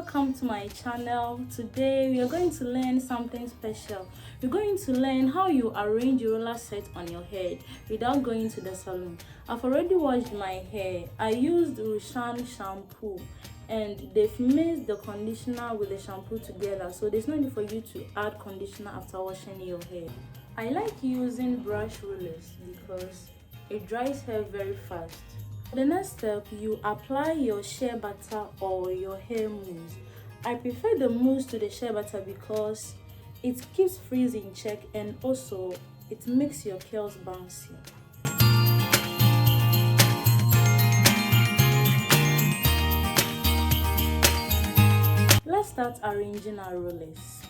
welcome to my channel. Today we are going to learn something special. We're going to learn how you arrange your roller set on your head without going to the salon. I've already washed my hair. I used Shea shampoo and they've mixed the conditioner with the shampoo together, so there's no need for you to add conditioner after washing your hair. I like using brush rollers because it dries hair very fast. For the next step, you apply your shea butter or your hair mousse. I prefer the mousse to the shea butter because it keeps frizz in check and also it makes your curls bouncy. Let's start arranging our rollers.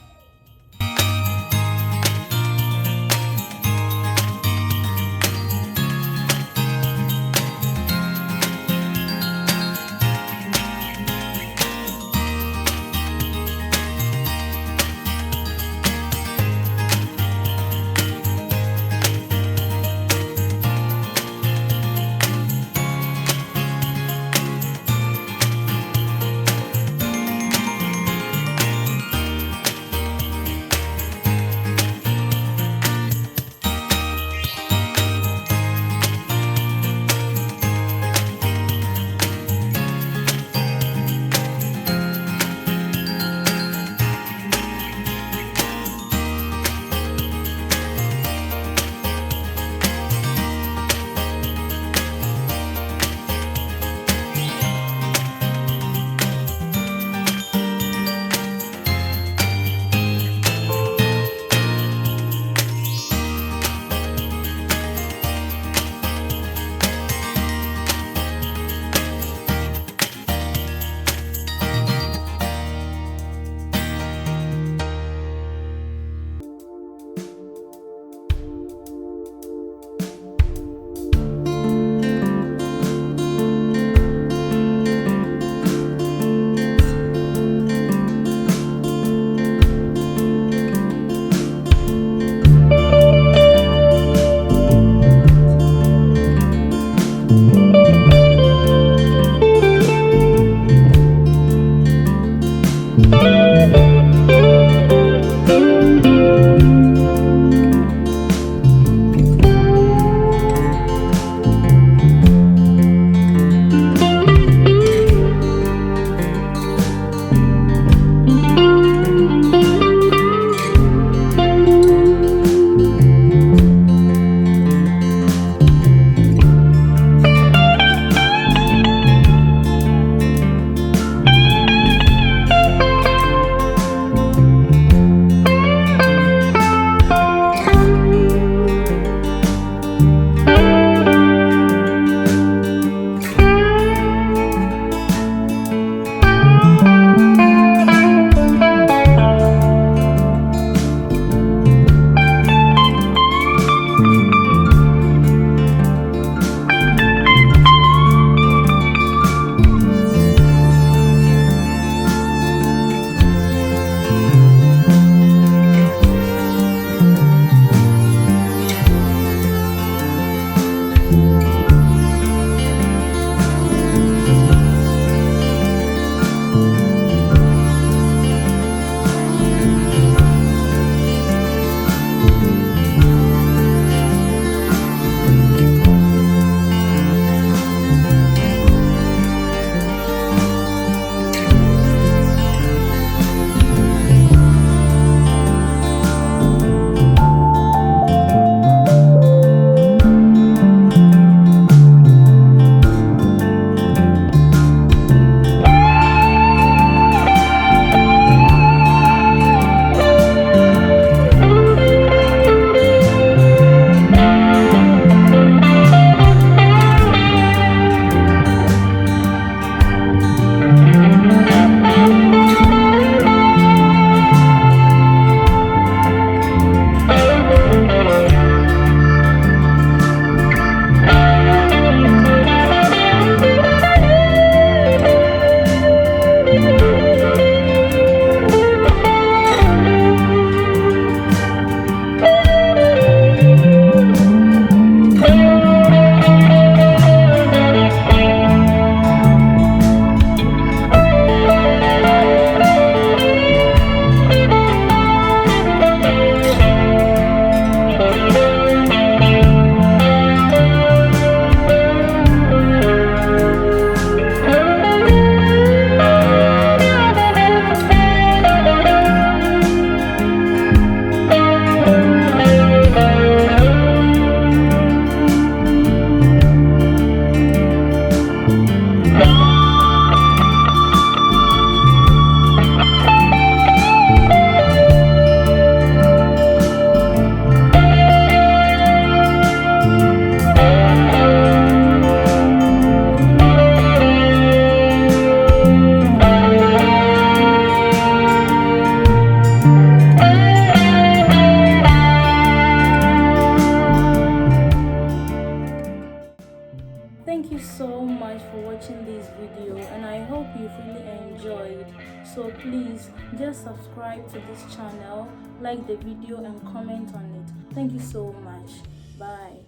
for watching this video, and I hope you've really enjoyed. So please just subscribe to this channel, like the video and comment on it. Thank you so much. Bye.